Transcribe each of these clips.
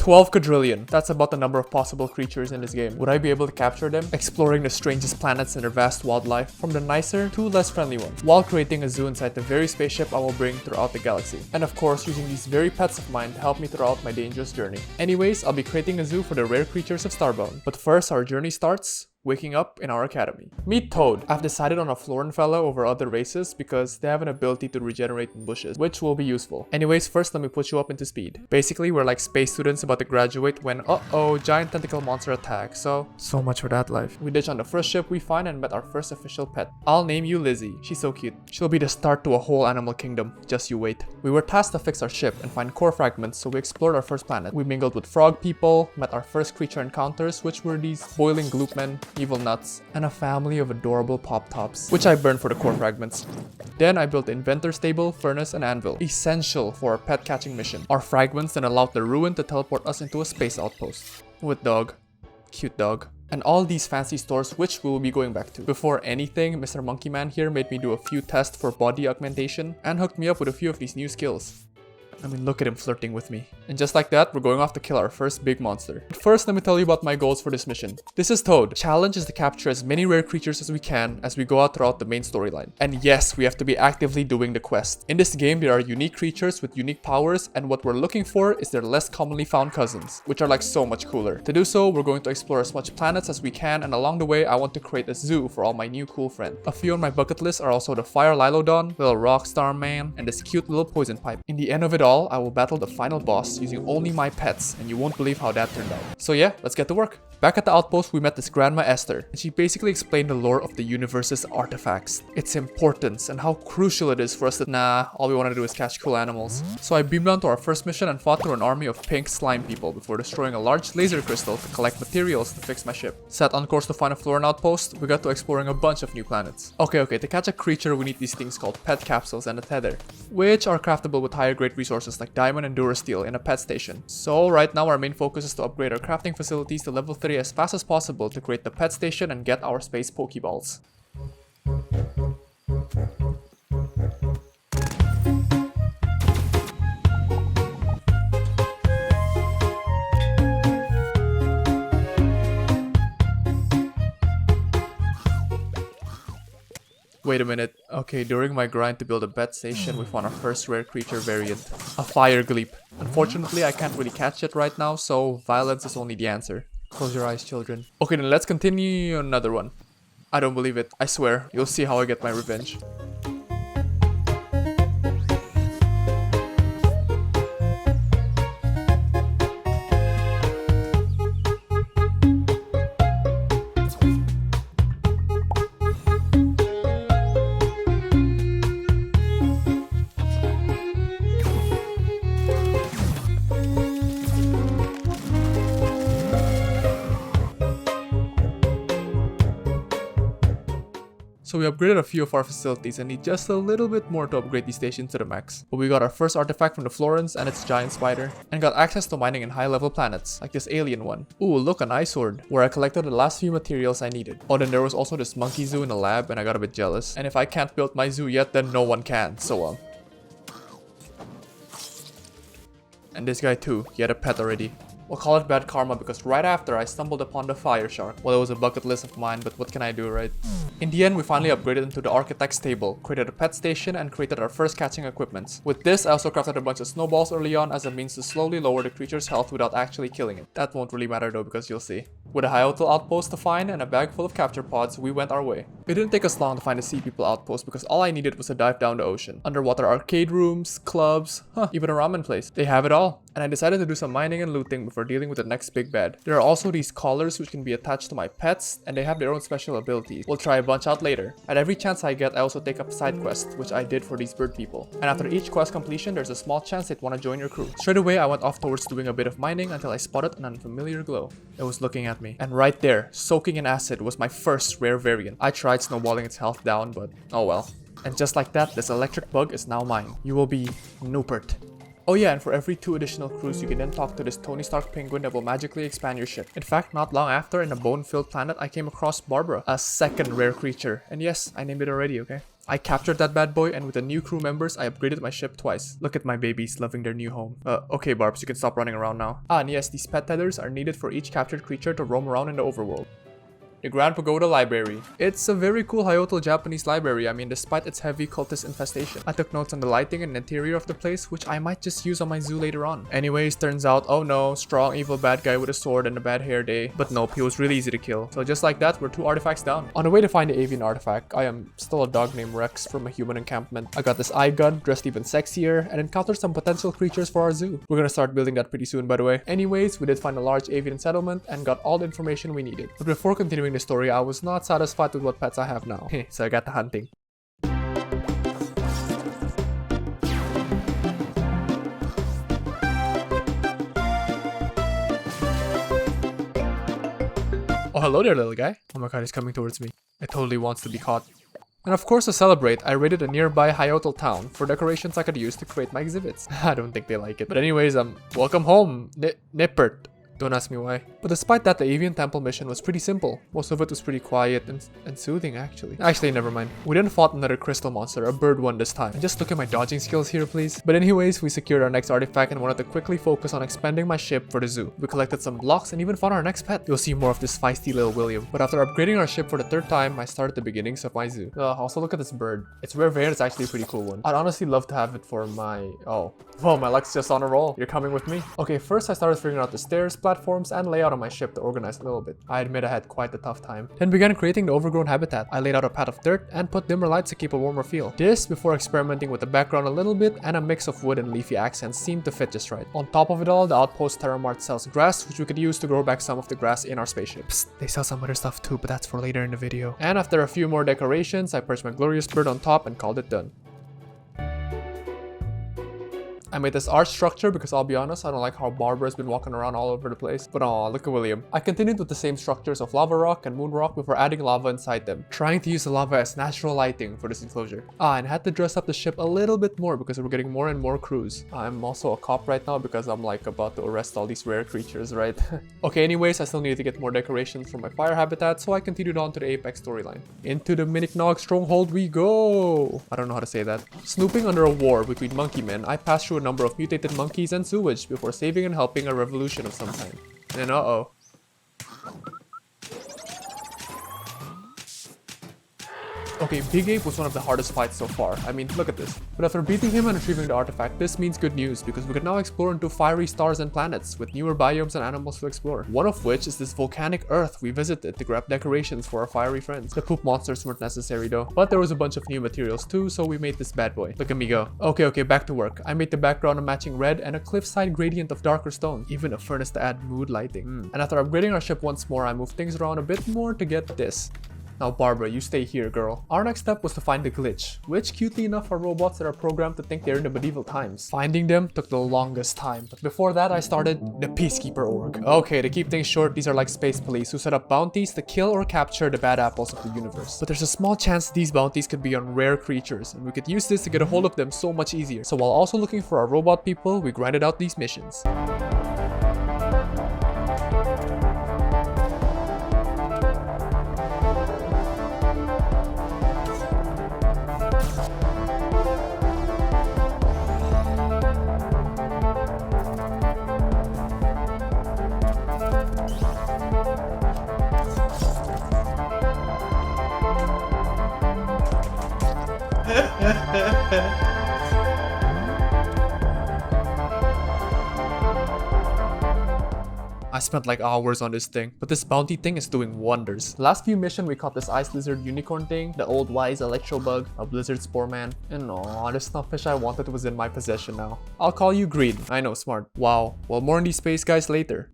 12 quadrillion. That's about the number of possible creatures in this game. Would I be able to capture them? Exploring the strangest planets and their vast wildlife, from the nicer to less friendly ones, while creating a zoo inside the very spaceship I will bring throughout the galaxy. And of course, using these very pets of mine to help me throughout my dangerous journey. Anyways, I'll be creating a zoo for the rare creatures of Starbound. But first, our journey starts waking up in our academy. Meet Toad. I've decided on a Floran fellow over other races because they have an ability to regenerate in bushes, which will be useful. Anyways, first let me put you up into speed. Basically, we're like space students about to graduate when giant tentacle monster attack. So much for that life. We ditch on the first ship we find and met our first official pet. I'll name you Lizzie. She's so cute. She'll be the start to a whole animal kingdom. Just you wait. We were tasked to fix our ship and find core fragments, so we explored our first planet. We mingled with frog people, met our first creature encounters, which were these boiling gloop men, evil nuts, and a family of adorable pop-tops, which I burned for the core fragments. Then I built the inventor stable, furnace, and anvil, essential for our pet catching mission. Our fragments then allowed the ruin to teleport us into a space outpost. With dog. Cute dog. And all these fancy stores which we will be going back to. Before anything, Mr. Monkey Man here made me do a few tests for body augmentation and hooked me up with a few of these new skills. I mean, look at him flirting with me. And just like that, we're going off to kill our first big monster. But first, let me tell you about my goals for this mission. This is Toad. Challenge is to capture as many rare creatures as we can as we go out throughout the main storyline. And yes, we have to be actively doing the quest. In this game, there are unique creatures with unique powers, and what we're looking for is their less commonly found cousins, which are like so much cooler. To do so, we're going to explore as much planets as we can, and along the way, I want to create a zoo for all my new cool friends. A few on my bucket list are also the Fire Lilodon, little Rockstar Man, and this cute little Poison Pipe. In the end of it all, I will battle the final boss using only my pets, and you won't believe how that turned out. So yeah, let's get to work. Back at the outpost, we met this Grandma Esther, and she basically explained the lore of the universe's artifacts, its importance, and how crucial it is for us to all we want to do is catch cool animals. So I beamed down to our first mission and fought through an army of pink slime people before destroying a large laser crystal to collect materials to fix my ship. Set on course to find a Floran outpost, we got to exploring a bunch of new planets. Okay, to catch a creature we need these things called pet capsules and a tether, which are craftable with higher grade resources like diamond and durasteel in a pet station. So right now our main focus is to upgrade our crafting facilities to level 3 as fast as possible to create the pet station and get our space Pokeballs. Wait a minute. Okay, during my grind to build a pet station, we found our first rare creature variant. A fire gleep. Unfortunately, I can't really catch it right now, so violence is only the answer. Close your eyes, children. Okay, then let's continue another one. I don't believe it. I swear. You'll see how I get my revenge. So we upgraded a few of our facilities and need just a little bit more to upgrade these stations to the max. But we got our first artifact from the Florans and its giant spider, and got access to mining in high level planets, like this alien one. Ooh, look, an ice sword, where I collected the last few materials I needed. Oh, then there was also this monkey zoo in the lab, and I got a bit jealous. And if I can't build my zoo yet, then no one can, so And this guy too, he had a pet already. We'll call it bad karma because right after I stumbled upon the fire shark. Well, it was a bucket list of mine, but what can I do, right? In the end, we finally upgraded into the architect's table, created a pet station, and created our first catching equipments. With this, I also crafted a bunch of snowballs early on as a means to slowly lower the creature's health without actually killing it. That won't really matter though, because you'll see. With a Hyotel outpost to find and a bag full of capture pods, we went our way. It didn't take us long to find a Sea People outpost because all I needed was to dive down the ocean. Underwater arcade rooms, clubs, even a ramen place. They have it all. And I decided to do some mining and looting before dealing with the next big bad. There are also these collars which can be attached to my pets, and they have their own special abilities. We'll try a bunch out later. At every chance I get, I also take up a side quest, which I did for these bird people. And after each quest completion, there's a small chance they'd want to join your crew. Straight away, I went off towards doing a bit of mining until I spotted an unfamiliar glow. It was looking at me. And right there, soaking in acid, was my first rare variant. I tried snowballing its health down, but oh well. And just like that, this electric bug is now mine. You will be Newport. Oh yeah, and for every 2 additional crews, you can then talk to this Tony Stark penguin that will magically expand your ship. In fact, not long after, in a bone-filled planet, I came across Barbara, a second rare creature. And yes, I named it already, okay? I captured that bad boy, and with the new crew members, I upgraded my ship twice. Look at my babies loving their new home. Okay, Barbs, you can stop running around now. Ah, and yes, these pet tethers are needed for each captured creature to roam around in the overworld. The Grand Pagoda Library. It's a very cool Hyotal Japanese library, I mean, despite its heavy cultist infestation. I took notes on the lighting and interior of the place, which I might just use on my zoo later on. Anyways, turns out, oh no, strong evil bad guy with a sword and a bad hair day. But nope, he was really easy to kill. So just like that, we're 2 artifacts down. On the way to find the avian artifact, I am still a dog named Rex from a human encampment. I got this eye gun, dressed even sexier, and encountered some potential creatures for our zoo. We're gonna start building that pretty soon, by the way. Anyways, we did find a large avian settlement and got all the information we needed. But before continuing the story, I was not satisfied with what pets I have now. So I got the hunting. Oh, hello there, little guy. Oh my god, he's coming towards me. It totally wants to be caught. And of course, to celebrate, I raided a nearby Hyotal town for decorations I could use to create my exhibits. I don't think they like it. But anyways, welcome home, Nippert. Don't ask me why. But despite that, the avian temple mission was pretty simple. Most of it was pretty quiet and soothing, actually. Actually, never mind. We then fought another crystal monster, a bird one this time. And just look at my dodging skills here, please. But anyways, we secured our next artifact and wanted to quickly focus on expanding my ship for the zoo. We collected some blocks and even found our next pet. You'll see more of this feisty little William. But after upgrading our ship for the 3rd time, I started the beginnings of my zoo. Also look at this bird. It's rare variant, it's actually a pretty cool one. I'd honestly love to have it for my... Oh. Whoa, my luck's just on a roll. You're coming with me? Okay, first I started figuring out the stairs, platforms, and layout on my ship to organize a little bit. I admit I had quite a tough time. Then began creating the overgrown habitat. I laid out a pad of dirt and put dimmer lights to keep a warmer feel. This before experimenting with the background a little bit, and a mix of wood and leafy accents seemed to fit just right. On top of it all, the outpost Terramart sells grass, which we could use to grow back some of the grass in our spaceship. Psst, they sell some other stuff too, but that's for later in the video. And after a few more decorations, I perched my glorious bird on top and called it done. I made this arch structure because I'll be honest, I don't like how Barbara's been walking around all over the place. But aw, look at William. I continued with the same structures of lava rock and moon rock before adding lava inside them, trying to use the lava as natural lighting for this enclosure. And had to dress up the ship a little bit more because we're getting more and more crews. I'm also a cop right now because I'm like about to arrest all these rare creatures, right? Okay, anyways, I still need to get more decorations for my fire habitat, so I continued on to the Apex storyline. Into the Miniknog Stronghold we go! I don't know how to say that. Snooping under a war between monkey men, I passed through a number of mutated monkeys and sewage before saving and helping a revolution of some kind. And uh-oh. Okay, Big Ape was one of the hardest fights so far. I mean, look at this. But after beating him and retrieving the artifact, this means good news because we can now explore into fiery stars and planets with newer biomes and animals to explore. One of which is this volcanic Earth we visited to grab decorations for our fiery friends. The poop monsters weren't necessary though, but there was a bunch of new materials too, so we made this bad boy. Look at me go. Okay, back to work. I made the background a matching red and a cliffside gradient of darker stone, even a furnace to add mood lighting. And after upgrading our ship once more, I moved things around a bit more to get this. Now Barbara, you stay here, girl. Our next step was to find the glitch, which cutely enough are robots that are programmed to think they're in the medieval times. Finding them took the longest time, but before that I started the Peacekeeper Org. Okay, to keep things short, these are like space police who set up bounties to kill or capture the bad apples of the universe. But there's a small chance these bounties could be on rare creatures, and we could use this to get a hold of them so much easier. So while also looking for our robot people, we grinded out these missions. I spent like hours on this thing, but this bounty thing is doing wonders. Last few mission we caught this ice lizard unicorn thing, the old wise electro bug, a blizzard spore man, and aw, the snuffish I wanted was in my possession now. I'll call you Green. I know, smart. Wow. Well, more on these space guys later.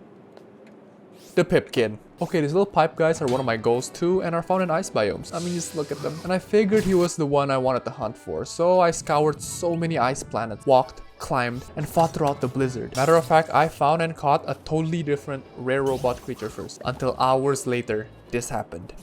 The Pipkin. Okay, these little pipe guys are one of my goals too and are found in ice biomes. I mean, just look at them. And I figured he was the one I wanted to hunt for, so I scoured so many ice planets, walked, climbed, and fought throughout the blizzard. Matter of fact, I found and caught a totally different rare robot creature first, until hours later, this happened.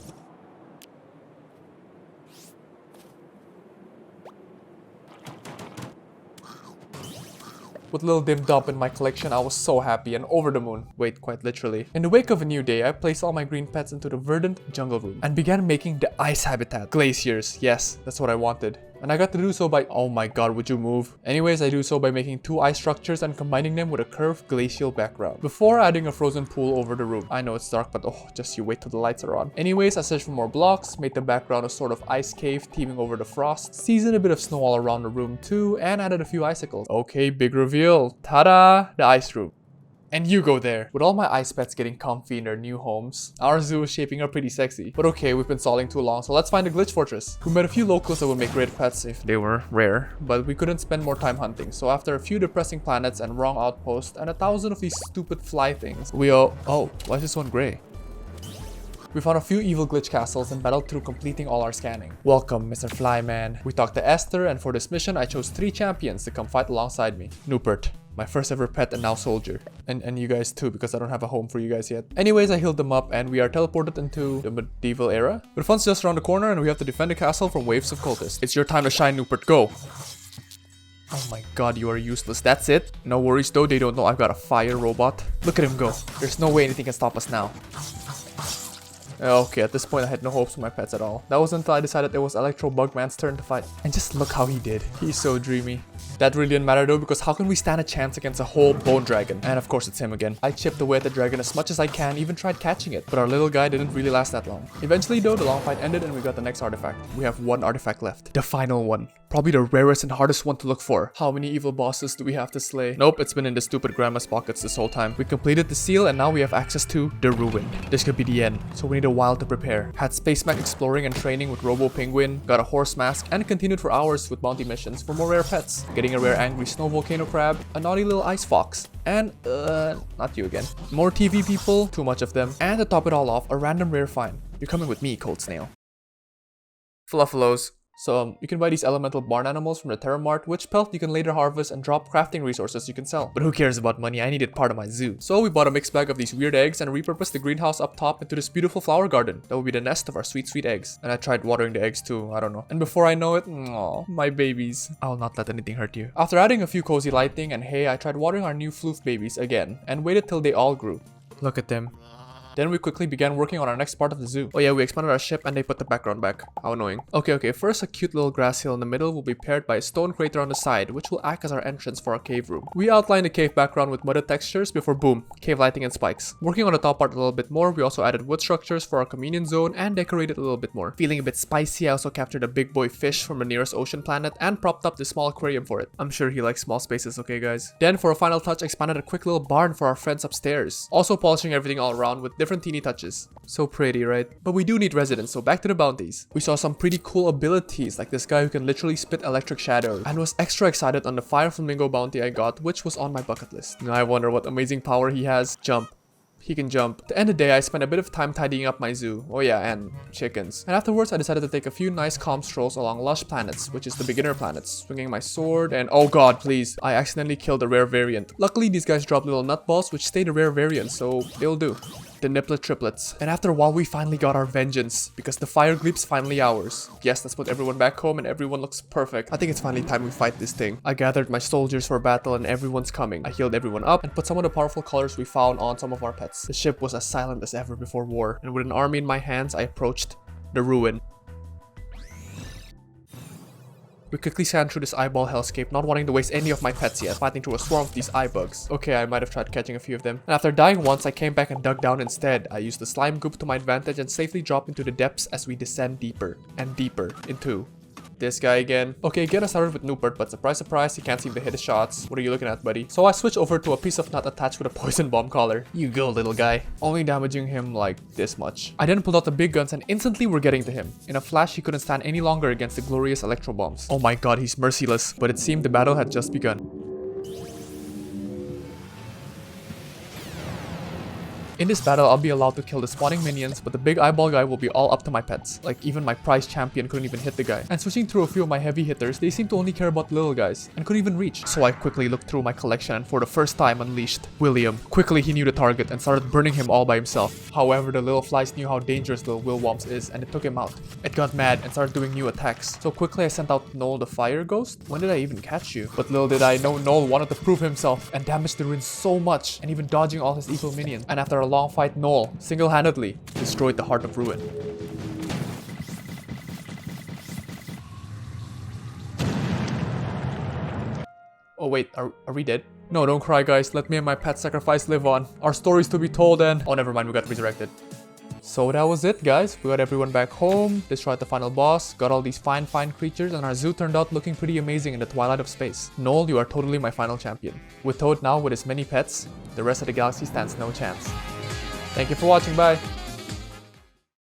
With little dim dump in my collection, I was so happy and over the moon. Wait, quite literally. In the wake of a new day, I placed all my green pets into the verdant jungle room and began making the ice habitat. Glaciers, yes, that's what I wanted. And I got to do so by, oh my god, would you move? Anyways, I do so by making 2 ice structures and combining them with a curved glacial background before adding a frozen pool over the room. I know it's dark, but oh, just you wait till the lights are on. Anyways, I searched for more blocks, made the background a sort of ice cave teeming over the frost, seasoned a bit of snow all around the room too, and added a few icicles. Okay, big reveal. Ta-da! The ice room. And you go there. With all my ice pets getting comfy in their new homes, our zoo is shaping up pretty sexy. But okay, we've been stalling too long, so let's find a glitch fortress. We met a few locals that would make great pets if they were rare, but we couldn't spend more time hunting. So after a few depressing planets and wrong outposts and 1,000 of these stupid fly things, oh, why is this one gray? We found a few evil glitch castles and battled through completing all our scanning. Welcome, Mr. Flyman. We talked to Esther, and for this mission, I chose 3 champions to come fight alongside me. Newport, my first ever pet and now soldier. And you guys too, because I don't have a home for you guys yet. Anyways, I healed them up and we are teleported into the medieval era. But fun's just around the corner and we have to defend the castle from waves of cultists. It's your time to shine, Newport. Go! Oh my god, you are useless. That's it? No worries though, they don't know I've got a fire robot. Look at him go. There's no way anything can stop us now. Okay, at this point I had no hopes for my pets at all. That was until I decided it was Electro Bugman's turn to fight. And just look how he did. He's so dreamy. That really didn't matter though, because how can we stand a chance against a whole bone dragon? And of course it's him again. I chipped away at the dragon as much as I can, even tried catching it. But our little guy didn't really last that long. Eventually though, the long fight ended and we got the next artifact. We have 1 artifact left. The final one. Probably the rarest and hardest one to look for. How many evil bosses do we have to slay? Nope, it's been in the stupid grandma's pockets this whole time. We completed the seal and now we have access to the Ruined. This could be the end, so we need a while to prepare. Had Space Mac exploring and training with Robo Penguin, got a horse mask, and continued for hours with bounty missions for more rare pets. Getting a rare angry snow volcano crab, a naughty little ice fox, and not you again. More TV people, too much of them, and to top it all off, a random rare find. You're coming with me, Cold Snail. FLUFFALOS. So you can buy these elemental barn animals from the Terra Mart, which pelt you can later harvest and drop crafting resources you can sell. But who cares about money? I needed part of my zoo. So we bought a mixed bag of these weird eggs and repurposed the greenhouse up top into this beautiful flower garden. That will be the nest of our sweet, sweet eggs. And I tried watering the eggs too, I don't know. And before I know it, aww, my babies. I'll not let anything hurt you. After adding a few cozy lighting and hay, I tried watering our new floof babies again and waited till they all grew. Look at them. Then we quickly began working on our next part of the zoo. Oh yeah, we expanded our ship and they put the background back. How annoying. Okay, first a cute little grass hill in the middle will be paired by a stone crater on the side, which will act as our entrance for our cave room. We outlined the cave background with mudded textures before boom, cave lighting and spikes. Working on the top part a little bit more, we also added wood structures for our communion zone and decorated a little bit more. Feeling a bit spicy, I also captured a big boy fish from the nearest ocean planet and propped up this small aquarium for it. I'm sure he likes small spaces, okay guys? Then for a final touch, expanded a quick little barn for our friends upstairs. Also polishing everything all around with different teeny touches. So pretty, right? But we do need residents, so back to the bounties. We saw some pretty cool abilities, like this guy who can literally spit electric shadows, and was extra excited on the Fire Flamingo bounty I got, which was on my bucket list. Now I wonder what amazing power he has. Jump. He can jump. To end the day, I spent a bit of time tidying up my zoo. Oh yeah, and chickens. And afterwards, I decided to take a few nice calm strolls along Lush Planets, which is the beginner planets, swinging my sword, and oh god, please, I accidentally killed a rare variant. Luckily, these guys drop little nutballs, which stay the rare variant, so they'll do. The Niplet triplets. And after a while, we finally got our vengeance, because the fire gleep's finally ours. Yes, let's put everyone back home and everyone looks perfect. I think it's finally time we fight this thing. I gathered my soldiers for battle and everyone's coming. I healed everyone up and put some of the powerful colors we found on some of our pets. The ship was as silent as ever before war, and with an army in my hands, I approached the ruin. We quickly scanned through this eyeball hellscape, not wanting to waste any of my pets yet, fighting through a swarm of these eye bugs. Okay, I might have tried catching a few of them. And after dying once, I came back and dug down instead. I used the slime goop to my advantage and safely dropped into the depths as we descend deeper and deeper into this guy again. Okay, again I started with Newport, but surprise surprise, he can't seem to hit his shots. What are you looking at, buddy? So I switched over to a piece of nut attached with a poison bomb collar. You go, little guy. Only damaging him like this much. I then pulled out the big guns and instantly were getting to him. In a flash, he couldn't stand any longer against the glorious electro bombs. Oh my god, he's merciless. But it seemed the battle had just begun. In this battle, I'll be allowed to kill the spawning minions, but the big eyeball guy will be all up to my pets. Like, even my prized champion couldn't even hit the guy. And switching through a few of my heavy hitters, they seem to only care about little guys, and couldn't even reach. So I quickly looked through my collection and for the first time unleashed William. Quickly he knew the target and started burning him all by himself. However, the little flies knew how dangerous little Wilwomps is and it took him out. It got mad and started doing new attacks. So quickly I sent out Noel the fire ghost. When did I even catch you? But little did I know Noel wanted to prove himself and damage the ruins so much, and even dodging all his evil minions. And after a long fight, Noel single-handedly destroyed the heart of ruin. Oh wait, are we dead? No, don't cry guys, let me and my pet sacrifice live on. Our stories to be told and... Oh, never mind, we got resurrected. So that was it guys, we got everyone back home, destroyed the final boss, got all these fine creatures, and our zoo turned out looking pretty amazing in the twilight of space. Noel, you are totally my final champion. With Toad now with his many pets, the rest of the galaxy stands no chance. Thank you for watching, bye!